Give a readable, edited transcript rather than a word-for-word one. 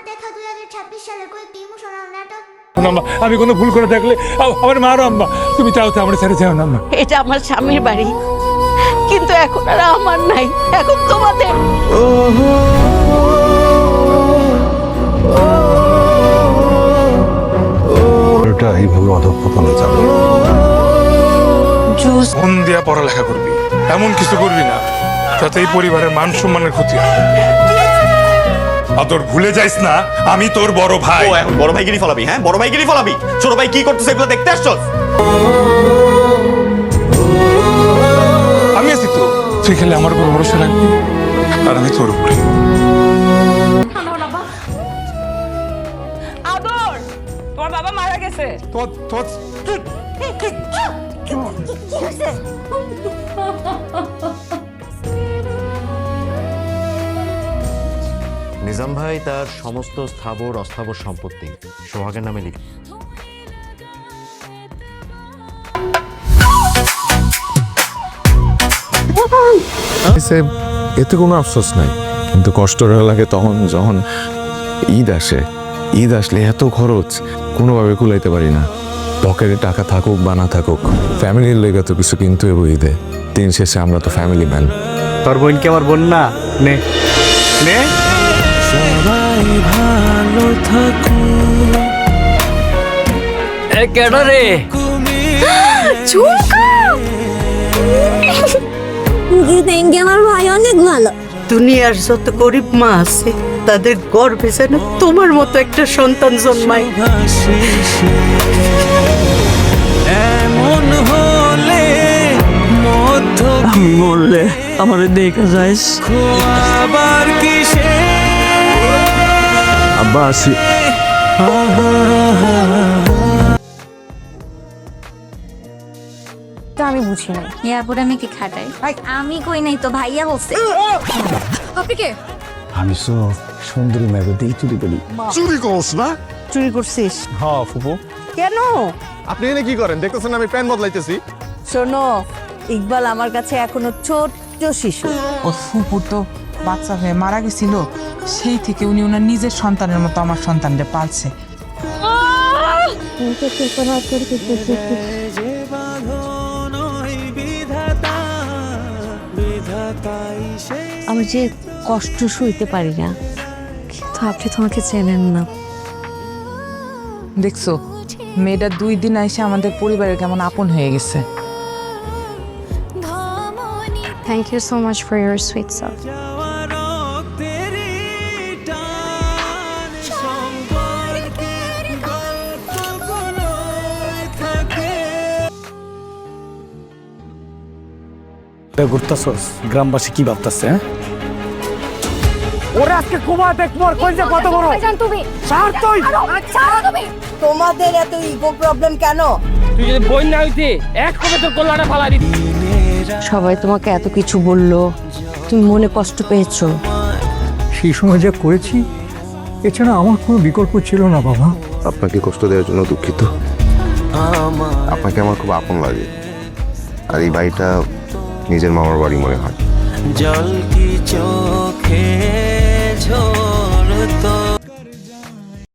দেখা 2026 সালের কয়েকটি ইমোশনাল নাটক। আমি কোনো ভুল করে থাকলে আমার মারো আম্মা, তুমি চাও তো আমার ছেড়ে যাও না আম্মা। এটা আমার স্বামীর বাড়ি, কিন্তু এখন আর আমার নাই, এখন তোমাদের। এটা এইভাবে অধঃপতনে যাবে। মন দিয়া পড়ালেখা করবি, এমন কিছু করবি না যাতে এই পরিবারের মান সম্মানের ক্ষতি হয়। আদর ভুলে যাইস না, আমি তোর বড় ভাই। ও এখন বড় ভাইগিরি ফলাবি? হ্যাঁ, বড় ভাইগিরি ফলাবি? ছোট ভাই কি করতেছে এগুলো দেখতে আসছস? আমি আছি তো, তুই খেলে আমার উপর ভরসা রাখবি আর আমি তোর উপরে। আদর, তোমার বাবা মারা গেছে। নিজাম ভাই তার সমস্ত স্থাবর অস্থাবর সম্পত্তি সোহাগের নামে লিখে। এতে কোনো আফসোস নাই, কিন্তু কষ্ট লাগে তখন যখন ঈদ আসে। ঈদ আসলে এত খরচ কোনোভাবে কুলাইতে পারি না। পকেটে টাকা থাকুক বা না থাকুক, ফ্যামিলির লেগে তো কিছু কিনতে হবে ঈদে। দিন শেষে আমরা তো ফ্যামিলি ম্যান। তোর বোন কি আমার বোন না? নে নে। সবাই ভালো থাকুক। কেন রে আমার ভাই অনেক ভালো। দুনিয়ার যত গরিব মা আছে তাদের গর্বে যেন তোমার মতো একটা সন্তান জন্মায়। এমন হলে মধ্য মরলে আমার দেখা যাইস আবার কিসে আব্বা আসি। আমি বুঝি না এয়ারপোর্টে আমি কি খাটাই? আমি কই নাই তো, ভাইয়া বলছে। আপনি কে? আমি তো সুন্দরী মেয়ে দিয়ে চুরি করি। চুরি করছ না? চুরি করছিস? হ্যাঁ ফুপু। কেন? আপনি এনে কি করেন? দেখতেছেন আমি প্যান বদলাইতেছি। শোনো, ইকবাল আমার কাছে এখনো ছোট্ট শিশু। ওর ফুপু তো বাচ্চা হয়ে মারা গেছিল, সেই থেকে উনি ওনার নিজের সন্তানের মতো আমার সন্তানকে পালছে। আমি যে কষ্ট সইতে পারি না, কিন্তু আপনি তোমাকে চেনেন না। দেখছো, মেয়েটা 2 দিন এসে আমাদের পরিবারের কেমন আপন হয়ে গেছে। Thank you so much for your sweet self. ঘুরতেছস, গ্রামবাসী কি ভাবতেছে? ওরা আজকে কুমা দেখবো কোন যে কত বড় তুমি স্যার। তুই তোমাদের এত ইগো প্রবলেম কেন? তুই যদি বই না হইতে এক কবে তো গোলাটা ফালাই দিতি। সবাই তোমাকে এত কিছু বললো, তুমি মনে কষ্ট পেয়েছো। সেই সময় যা করেছি, এছাড়া আমার কোনো বিকল্প ছিল না বাবা। আপনাকে কষ্ট দেওয়ার জন্য দুঃখিত। আপনাকে আমার খুব আপন লাগে, আর এই বাড়িটা নিজের মামার বাড়ি মনে হয়। জল কি চোখে ঝরতো